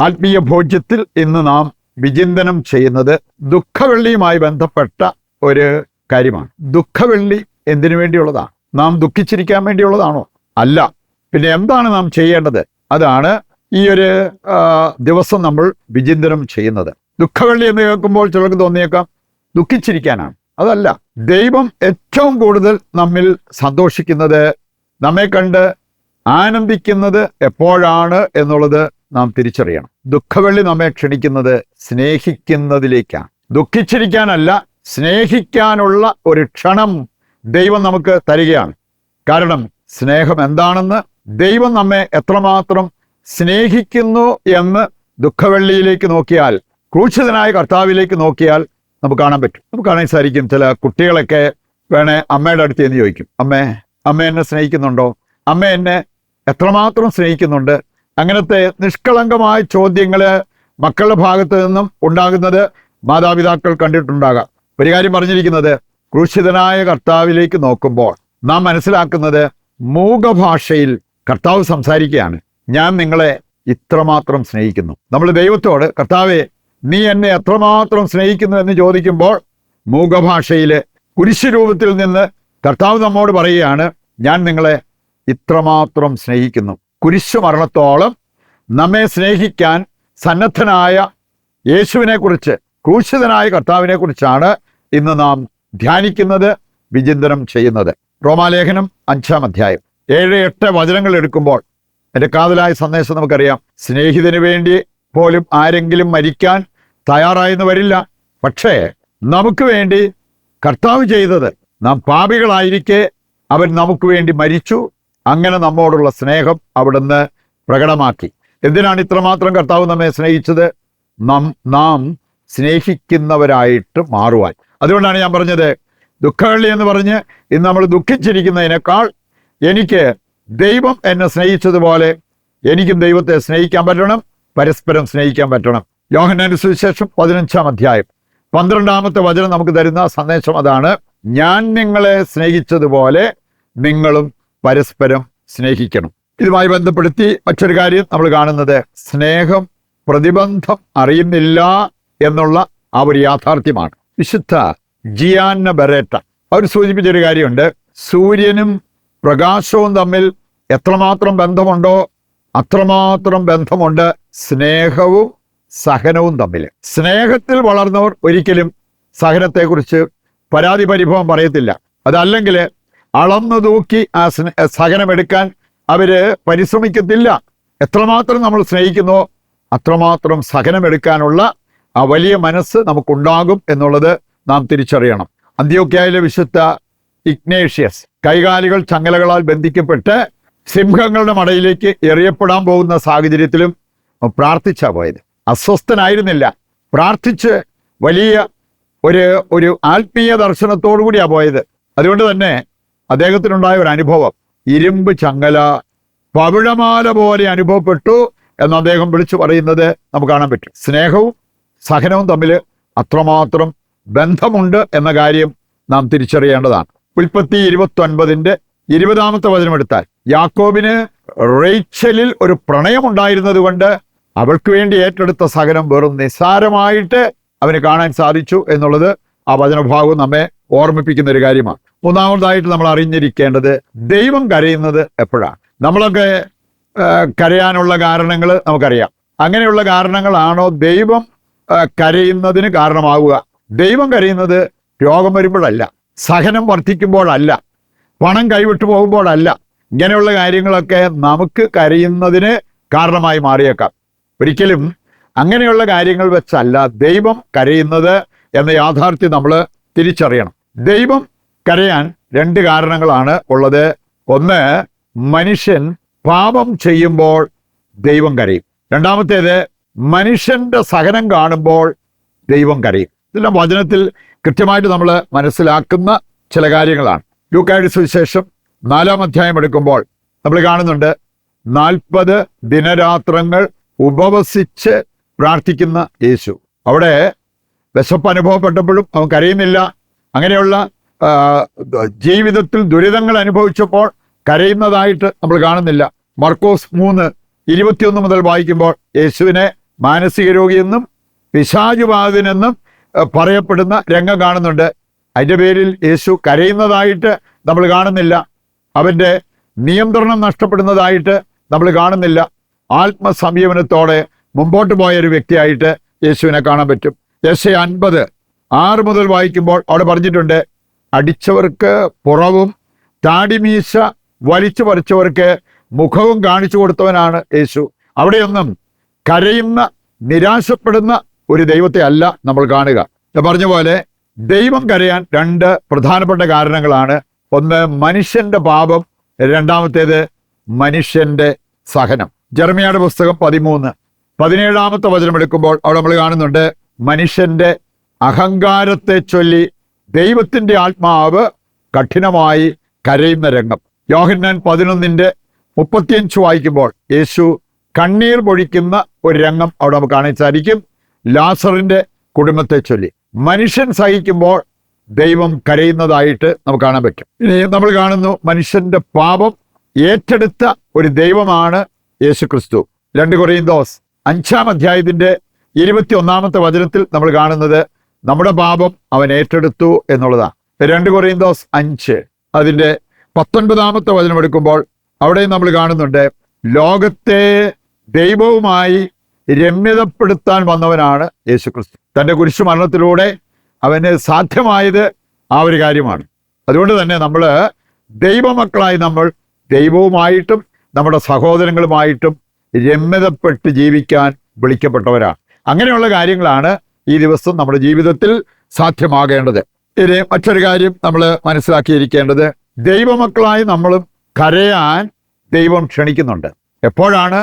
ആത്മീയ ഭോജ്യത്തിൽ ഇന്ന് നാം വിചിന്തനം ചെയ്യുന്നത് ദുഃഖവെള്ളിയുമായി ബന്ധപ്പെട്ട ഒരു കാര്യമാണ്. ദുഃഖവെള്ളി എന്തിനു വേണ്ടിയുള്ളതാണ്? നാം ദുഃഖിച്ചിരിക്കാൻ വേണ്ടിയുള്ളതാണോ? അല്ല. പിന്നെ എന്താണ് നാം ചെയ്യേണ്ടത്? അതാണ് ഈ ഒരു ദിവസം നമ്മൾ വിചിന്തനം ചെയ്യുന്നത്. ദുഃഖവെള്ളി എന്ന് കേൾക്കുമ്പോൾ ചിലർക്ക് തോന്നിയേക്കാം ദുഃഖിച്ചിരിക്കാനാണ്. അതല്ല. ദൈവം ഏറ്റവും കൂടുതൽ നമ്മിൽ സന്തോഷിക്കുന്നത്, നമ്മെ കണ്ട് ആനന്ദിക്കുന്നത് എപ്പോഴാണ് എന്നുള്ളത് നാം തിരിച്ചറിയണം. ദുഃഖവെള്ളി നമ്മെ ക്ഷണിക്കുന്നത് സ്നേഹിക്കുന്നതിലേക്കാണ്. ദുഃഖിച്ചിരിക്കാനല്ല, സ്നേഹിക്കാനുള്ള ഒരു ക്ഷണം ദൈവം നമുക്ക് തരികയാണ്. കാരണം സ്നേഹം എന്താണെന്ന്, ദൈവം നമ്മെ എത്രമാത്രം സ്നേഹിക്കുന്നു എന്ന് ദുഃഖവെള്ളിയിലേക്ക് നോക്കിയാൽ, ക്രൂശിതനായ കർത്താവിലേക്ക് നോക്കിയാൽ നമുക്ക് കാണാൻ പറ്റും. നമുക്ക് കാണാൻ സാധിക്കും. ചില കുട്ടികളൊക്കെ വേണേ അമ്മയുടെ അടുത്ത് എന്ന് ചോദിക്കും, അമ്മ എന്നെ സ്നേഹിക്കുന്നുണ്ടോ? അമ്മ എന്നെ എത്രമാത്രം സ്നേഹിക്കുന്നുണ്ട്? അങ്ങനത്തെ നിഷ്കളങ്കമായ ചോദ്യങ്ങൾ മക്കളുടെ ഭാഗത്ത് നിന്നും ഉണ്ടാകുന്നത് മാതാപിതാക്കൾ കണ്ടിട്ടുണ്ടാകാം. ഒരു കാര്യം പറഞ്ഞിരിക്കുന്നത്, ക്രൂശിതനായ കർത്താവിലേക്ക് നോക്കുമ്പോൾ നാം മനസ്സിലാക്കുന്നത് മൂകഭാഷയിൽ കർത്താവ് സംസാരിക്കുകയാണ്. ഞാൻ നിങ്ങളെ ഇത്രമാത്രം സ്നേഹിക്കുന്നു. നമ്മൾ ദൈവത്തോട് കർത്താവെ നീ എന്നെ എത്രമാത്രം സ്നേഹിക്കുന്നു എന്ന് ചോദിക്കുമ്പോൾ മൂകഭാഷയിൽ കുരിശുരൂപത്തിൽ നിന്ന് കർത്താവ് നമ്മോട് പറയുകയാണ്, ഞാൻ നിങ്ങളെ ഇത്രമാത്രം സ്നേഹിക്കുന്നു. കുരിശു മരണത്തോളം നമ്മെ സ്നേഹിക്കാൻ സന്നദ്ധനായ യേശുവിനെ കുറിച്ച്, ക്രൂശിതനായ കർത്താവിനെ കുറിച്ചാണ് ഇന്ന് നാം ധ്യാനിക്കുന്നത്, വിചിന്തനം ചെയ്യുന്നത്. റോമാലേഖനം 5-ാം അധ്യായം 7-8 വചനങ്ങൾ എടുക്കുമ്പോൾ എൻ്റെ കാതലായ സന്ദേശം നമുക്കറിയാം. സ്നേഹിതന് വേണ്ടി പോലും ആരെങ്കിലും മരിക്കാൻ തയ്യാറായെന്ന് വരില്ല. പക്ഷേ നമുക്ക് വേണ്ടി കർത്താവ് ചെയ്തത്, നാം പാപികളായിരിക്കെ അവൻ നമുക്ക് വേണ്ടി മരിച്ചു. അങ്ങനെ നമ്മോടുള്ള സ്നേഹം അവിടുന്ന് പ്രകടമാക്കി. എന്തിനാണ് ഇത്രമാത്രം കർത്താവ് നമ്മെ സ്നേഹിച്ചത്? നാം സ്നേഹിക്കുന്നവരായിട്ട് മാറുവാൻ. അതുകൊണ്ടാണ് ഞാൻ പറഞ്ഞത്, ദുഃഖവെള്ളി എന്ന് പറഞ്ഞ് ഇന്ന് നമ്മൾ ദുഃഖിച്ചിരിക്കുന്നതിനേക്കാൾ എനിക്ക് ദൈവം എന്നെ സ്നേഹിച്ചതുപോലെ എനിക്കും ദൈവത്തെ സ്നേഹിക്കാൻ പറ്റണം, പരസ്പരം സ്നേഹിക്കാൻ പറ്റണം. യോഹന്നാന്റെ സുവിശേഷം 15-ാം അധ്യായം 12-ാമത്തെ വചനം നമുക്ക് തരുന്ന സന്ദേശം അതാണ്. ഞാൻ നിങ്ങളെ സ്നേഹിച്ചതുപോലെ നിങ്ങളും പരസ്പരം സ്നേഹിക്കണം. ഇതുമായി ബന്ധപ്പെടുത്തി മറ്റൊരു കാര്യം നമ്മൾ കാണുന്നത്, സ്നേഹം പ്രതിബന്ധം അറിയുന്നില്ല എന്നുള്ള ആ ഒരു യാഥാർത്ഥ്യമാണ്. വിശുദ്ധ ജിയാന്ന ബെറേറ്റ അവർ സൂചിപ്പിച്ചൊരു കാര്യമുണ്ട്. സൂര്യനും പ്രകാശവും തമ്മിൽ എത്രമാത്രം ബന്ധമുണ്ടോ അത്രമാത്രം ബന്ധമുണ്ട് സ്നേഹവും സഹനവും തമ്മിൽ. സ്നേഹത്തിൽ വളർന്നവർ ഒരിക്കലും സഹനത്തെക്കുറിച്ച് പരാതി പരിഭവം പറയത്തില്ല. അതല്ലെങ്കിൽ അളന്നു തൂക്കി ആ സഹനമെടുക്കാൻ അവര് പരിശ്രമിക്കത്തില്ല. എത്രമാത്രം നമ്മൾ സ്നേഹിക്കുന്നോ അത്രമാത്രം സഹനമെടുക്കാനുള്ള ആ വലിയ മനസ്സ് നമുക്കുണ്ടാകും എന്നുള്ളത് നാം തിരിച്ചറിയണം. അന്ത്യോക്യയിലെ വിശുദ്ധ ഇഗ്നേഷ്യസ് കൈകാലുകൾ ചങ്ങലകളാൽ ബന്ധിക്കപ്പെട്ട് സിംഹങ്ങളുടെ മടയിലേക്ക് എറിയപ്പെടാൻ പോകുന്ന സാഹചര്യത്തിലും പ്രാർത്ഥിച്ചാ പോയത്. അസ്വസ്ഥനായിരുന്നില്ല, പ്രാർത്ഥിച്ച് വലിയ ഒരു ആത്മീയ ദർശനത്തോടു കൂടിയാ പോയത്. അതുകൊണ്ട് തന്നെ അദ്ദേഹത്തിനുണ്ടായ ഒരു അനുഭവം, ഇരുമ്പ് ചങ്ങല പവിഴമാല പോലെ അനുഭവപ്പെട്ടു എന്ന് അദ്ദേഹം വിളിച്ചു പറയുന്നത് നമുക്ക് കാണാൻ പറ്റും. സ്നേഹവും സഹനവും തമ്മിൽ അത്രമാത്രം ബന്ധമുണ്ട് എന്ന കാര്യം നാം തിരിച്ചറിയേണ്ടതാണ്. ഉൽപ്പത്തി 29-ന്റെ 20-ാമത്തെ വചനം എടുത്താൽ, യാക്കോബിന് റേച്ചലിൽ ഒരു പ്രണയമുണ്ടായിരുന്നത് കൊണ്ട് അവൾക്ക് വേണ്ടി ഏറ്റെടുത്ത സഹനം വെറും നിസ്സാരമായിട്ട് അവന് കാണാൻ സാധിച്ചു എന്നുള്ളത് ആ വചനഭാഗം നമ്മെ ഓർമ്മിപ്പിക്കുന്ന ഒരു കാര്യമാണ്. മൂന്നാമതായിട്ട് നമ്മൾ അറിഞ്ഞിരിക്കേണ്ടത്, ദൈവം കരയുന്നത് എപ്പോഴാണ്? നമ്മളൊക്കെ കരയാനുള്ള കാരണങ്ങൾ നമുക്കറിയാം. അങ്ങനെയുള്ള കാരണങ്ങളാണോ ദൈവം കരയുന്നതിന് കാരണമാവുക? ദൈവം കരയുന്നത് രോഗം വരുമ്പോഴല്ല, സഹനം വർദ്ധിക്കുമ്പോഴല്ല, പണം കൈവിട്ടു പോകുമ്പോഴല്ല. ഇങ്ങനെയുള്ള കാര്യങ്ങളൊക്കെ നമുക്ക് കരയുന്നതിന് കാരണമായി മാറിയേക്കാം. ഒരിക്കലും അങ്ങനെയുള്ള കാര്യങ്ങൾ വെച്ചല്ല ദൈവം കരയുന്നത് എന്ന യാഥാർത്ഥ്യം നമ്മൾ തിരിച്ചറിയണം. ദൈവം കരയാൻ 2 കാരണങ്ങളാണ് ഉള്ളത്. ഒന്ന്, മനുഷ്യൻ പാപം ചെയ്യുമ്പോൾ ദൈവം കരയും. രണ്ടാമത്തേത്, മനുഷ്യന്റെ സഹനം കാണുമ്പോൾ ദൈവം കരയും. ഇതെല്ലാം വചനത്തിൽ കൃത്യമായിട്ട് നമ്മൾ മനസ്സിലാക്കുന്ന ചില കാര്യങ്ങളാണ്. ലൂക്കായുടെ സുവിശേഷം 4-ാം അധ്യായം എടുക്കുമ്പോൾ നമ്മൾ കാണുന്നുണ്ട് 40 ദിനരാത്രങ്ങൾ ഉപവസിച്ച് പ്രാർത്ഥിക്കുന്ന യേശു. അവിടെ വിശപ്പ് അനുഭവപ്പെട്ടപ്പോഴും അവൻ കരയുന്നില്ല. അങ്ങനെയുള്ള ജീവിതത്തിൽ ദുരിതങ്ങൾ അനുഭവിച്ചപ്പോൾ കരയുന്നതായിട്ട് നമ്മൾ കാണുന്നില്ല. മർക്കോസ് 3:21 മുതൽ വായിക്കുമ്പോൾ യേശുവിനെ മാനസിക രോഗിയെന്നും പിശാചുബാധിതനെന്നും പറയപ്പെടുന്ന രംഗം കാണുന്നുണ്ട്. അതിൻ്റെ പേരിൽ യേശു കരയുന്നതായിട്ട് നമ്മൾ കാണുന്നില്ല. അവൻ്റെ നിയന്ത്രണം നഷ്ടപ്പെടുന്നതായിട്ട് നമ്മൾ കാണുന്നില്ല. ആത്മസംയമനത്തോടെ മുമ്പോട്ട് പോയ ഒരു വ്യക്തിയായിട്ട് യേശുവിനെ കാണാൻ പറ്റും. യെശയ്യാ 50:6 മുതൽ വായിക്കുമ്പോൾ അവിടെ പറഞ്ഞിട്ടുണ്ട്, അടിച്ചവർക്ക് പുറവും താടിമീശ വലിച്ചു പറിച്ചവർക്ക് മുഖവും കാണിച്ചു കൊടുത്തവനാണ് യേശു. അവിടെയൊന്നും കരയുന്ന നിരാശപ്പെടുന്ന ഒരു ദൈവത്തെ അല്ല നമ്മൾ കാണുക. പറഞ്ഞ പോലെ ദൈവം കരയാൻ 2 പ്രധാനപ്പെട്ട കാരണങ്ങളാണ്. ഒന്ന് മനുഷ്യന്റെ പാപം, രണ്ടാമത്തേത് മനുഷ്യന്റെ സഹനം. ജെറമ്യായുടെ പുസ്തകം 13:17 വചനം എടുക്കുമ്പോൾ അവിടെ നമ്മൾ കാണുന്നുണ്ട്, മനുഷ്യന്റെ അഹങ്കാരത്തെ ചൊല്ലി ദൈവത്തിന്റെ ആത്മാവ് കഠിനമായി കരയുന്ന രംഗം. യോഹന്നാൻ 11:35 വായിക്കുമ്പോൾ യേശു കണ്ണീർ പൊഴിക്കുന്ന ഒരു രംഗം അവിടെ നമുക്ക് കാണാൻ സാധിക്കും. ലാസറിന്റെ കുടുംബത്തെ ചൊല്ലി മനുഷ്യൻ സഹിക്കുമ്പോൾ ദൈവം കരയുന്നതായിട്ട് നമുക്ക് കാണാൻ പറ്റും. ഇനി നമ്മൾ കാണുന്നു, മനുഷ്യന്റെ പാപം ഏറ്റെടുത്ത ഒരു ദൈവമാണ് യേശു ക്രിസ്തു. 2 കൊരിന്തോസ് 5-ാം വചനത്തിൽ നമ്മൾ കാണുന്നത് നമ്മുടെ പാപം അവൻ ഏറ്റെടുത്തു എന്നുള്ളതാണ്. 2 കൊരിന്തോസ് 5 അതിൻ്റെ 19 വചനം എടുക്കുമ്പോൾ അവിടെ നമ്മൾ കാണുന്നുണ്ട്, ലോകത്തെ ദൈവവുമായി രമ്യതപ്പെടുത്താൻ വന്നവനാണ് യേശു ക്രിസ്തു. തൻ്റെ കുരിശു മരണത്തിലൂടെ അവന് സാധ്യമായത് ആ ഒരു കാര്യമാണ്. അതുകൊണ്ട് തന്നെ നമ്മൾ ദൈവമക്കളായി നമ്മൾ ദൈവവുമായിട്ടും നമ്മുടെ സഹോദരങ്ങളുമായിട്ടും രമ്യതപ്പെട്ട് ജീവിക്കാൻ വിളിക്കപ്പെട്ടവരാണ്. അങ്ങനെയുള്ള കാര്യങ്ങളാണ് ഈ ദിവസം നമ്മുടെ ജീവിതത്തിൽ സാധ്യമാകേണ്ടത്. ഇനി മറ്റൊരു കാര്യം നമ്മൾ മനസ്സിലാക്കിയിരിക്കേണ്ടത്, ദൈവമക്കളായി നമ്മളും കരയാൻ ദൈവം ക്ഷണിക്കുന്നുണ്ട്. എപ്പോഴാണ്,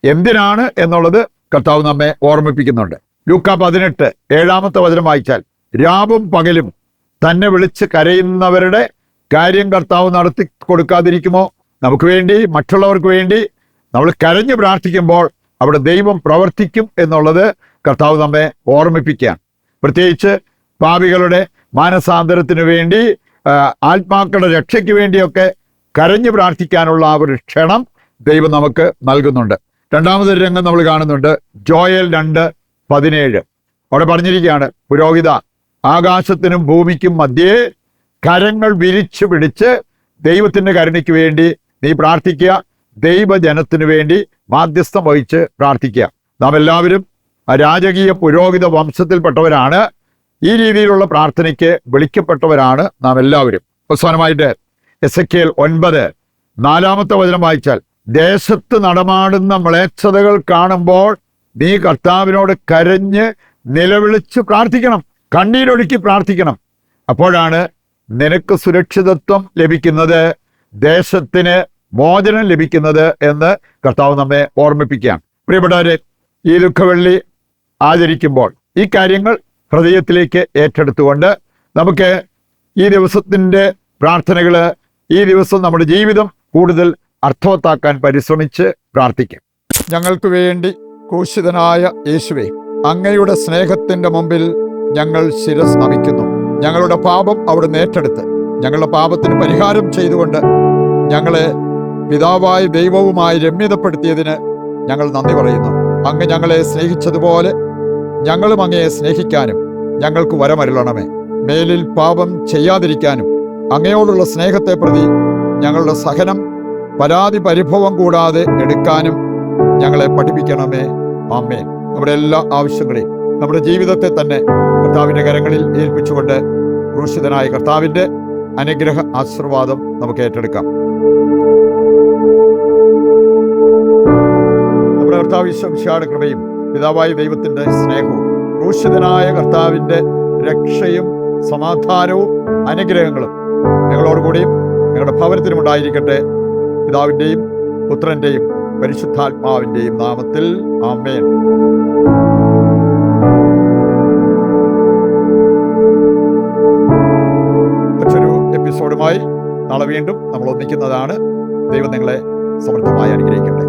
എന്തിനാണ് എന്നുള്ളത് കർത്താവ് നമ്മെ ഓർമ്മിപ്പിക്കുന്നുണ്ട്. ലൂക്കാ 18:7 വചനം വായിച്ചാൽ, രാവും പകലും തന്നെ വിളിച്ച് കരയുന്നവരുടെ കാര്യം കർത്താവ് നടത്തി കൊടുക്കാതിരിക്കുമോ? നമുക്ക് വേണ്ടി, മറ്റുള്ളവർക്ക് വേണ്ടി നമ്മൾ കരഞ്ഞു പ്രാർത്ഥിക്കുമ്പോൾ അവിടെ ദൈവം പ്രവർത്തിക്കും എന്നുള്ളത് കർത്താവ് നമ്മെ ഓർമ്മിപ്പിക്കുകയാണ്. പ്രത്യേകിച്ച് പാപികളുടെ മാനസാന്തരത്തിന് വേണ്ടി, ആത്മാക്കളുടെ രക്ഷയ്ക്ക് വേണ്ടിയൊക്കെ കരഞ്ഞു പ്രാർത്ഥിക്കാനുള്ള ആ ഒരു ക്ഷണം ദൈവം നമുക്ക് നൽകുന്നുണ്ട്. രണ്ടാമതൊരു രംഗം നമ്മൾ കാണുന്നുണ്ട്, ജോയൽ 2:17 അവിടെ പറഞ്ഞിരിക്കുകയാണ്, പുരോഹിത, ആകാശത്തിനും ഭൂമിക്കും മധ്യേ കരങ്ങൾ വിരിച്ചു പിടിച്ച് ദൈവത്തിൻ്റെ കരുണയ്ക്ക് വേണ്ടി നീ പ്രാർത്ഥിക്കുക, ദൈവജനത്തിനു വേണ്ടി മാധ്യസ്ഥം വഹിച്ച് പ്രാർത്ഥിക്കുക. നാം എല്ലാവരും രാജകീയ പുരോഹിത വംശത്തിൽപ്പെട്ടവരാണ്. ഈ രീതിയിലുള്ള പ്രാർത്ഥനയ്ക്ക് വിളിക്കപ്പെട്ടവരാണ് നാം എല്ലാവരും. അവസാനമായിട്ട് എസെക്കിയേൽ 9:4 വചനം വായിച്ചാൽ, ദേശത്ത് നടമാടുന്ന മ്ലേച്ഛതകൾ കാണുമ്പോൾ നീ കർത്താവിനോട് കരഞ്ഞ് നിലവിളിച്ച് പ്രാർത്ഥിക്കണം, കണ്ണീരൊഴുക്കി പ്രാർത്ഥിക്കണം. അപ്പോഴാണ് നിനക്ക് സുരക്ഷിതത്വം ലഭിക്കുന്നത്, ദേശത്തിന് മോചനം ലഭിക്കുന്നത് എന്ന് കർത്താവ് നമ്മെ ഓർമ്മിപ്പിക്കുകയാണ്. പ്രിയപ്പെട്ടവരെ, ഈ ദുഃഖവെള്ളി ആചരിക്കുമ്പോൾ ഈ കാര്യങ്ങൾ ഹൃദയത്തിലേക്ക് ഏറ്റെടുത്തുകൊണ്ട് നമുക്ക് ഈ ദിവസത്തിൻ്റെ പ്രാർത്ഥനകൾ, ഈ ദിവസം നമ്മുടെ ജീവിതം കൂടുതൽ അർത്ഥവത്താക്കാൻ പരിശ്രമിച്ച് പ്രാർത്ഥിക്കാം. ഞങ്ങൾക്ക് വേണ്ടി ക്രൂശിതനായ യേശുവേ, അങ്ങയുടെ സ്നേഹത്തിൻ്റെ മുമ്പിൽ ഞങ്ങൾ ശിരസ് നമിക്കുന്നു. ഞങ്ങളുടെ പാപം അവിടുന്ന് ഏറ്റെടുത്ത് ഞങ്ങളുടെ പാപത്തിന് പരിഹാരം ചെയ്തുകൊണ്ട് ഞങ്ങളെ പിതാവായ ദൈവവുമായി രമ്യതപ്പെടുത്തിയതിന് ഞങ്ങൾ നന്ദി പറയുന്നു. അങ്ങ് ഞങ്ങളെ സ്നേഹിച്ചതുപോലെ ഞങ്ങളും അങ്ങയെ സ്നേഹിക്കാനും ഞങ്ങൾക്ക് വരമരുളണമേ. മേലിൽ പാപം ചെയ്യാതിരിക്കാനും അങ്ങയോടുള്ള സ്നേഹത്തെ പ്രതി ഞങ്ങളുടെ സഹനം പരാതി പരിഭവം കൂടാതെ എടുക്കാനും ഞങ്ങളെ പഠിപ്പിക്കണമേ. ആമേൻ. നമ്മുടെ എല്ലാ ആവശ്യങ്ങളെയും നമ്മുടെ ജീവിതത്തെ തന്നെ കർത്താവിൻ്റെ കരങ്ങളിൽ ഏൽപ്പിച്ചുകൊണ്ട് ക്രൂശിതനായ കർത്താവിൻ്റെ അനുഗ്രഹ ആശീർവാദം നമുക്ക് ഏറ്റെടുക്കാം. നമ്മുടെ കർത്താവ് ഈശോ മിശിഹായുടെ കൃപയും പിതാവായ ദൈവത്തിൻ്റെ സ്നേഹവും ക്രൂശിതനായ കർത്താവിൻ്റെ രക്ഷയും സമാധാനവും അനുഗ്രഹങ്ങളും ഞങ്ങളോടുകൂടിയും ഞങ്ങളുടെ ഭവനത്തിനും ഉണ്ടായിരിക്കട്ടെ. പിതാവിൻ്റെയും പുത്രൻ്റെയും പരിശുദ്ധാത്മാവിൻ്റെയും നാമത്തിൽ ആമേൻ. മറ്റൊരു എപ്പിസോഡുമായി നാളെ വീണ്ടും നമ്മൾ ഒന്നിക്കുന്നതാണ്. ദൈവം നിങ്ങളെ സമൃദ്ധമായി അനുഗ്രഹിക്കട്ടെ.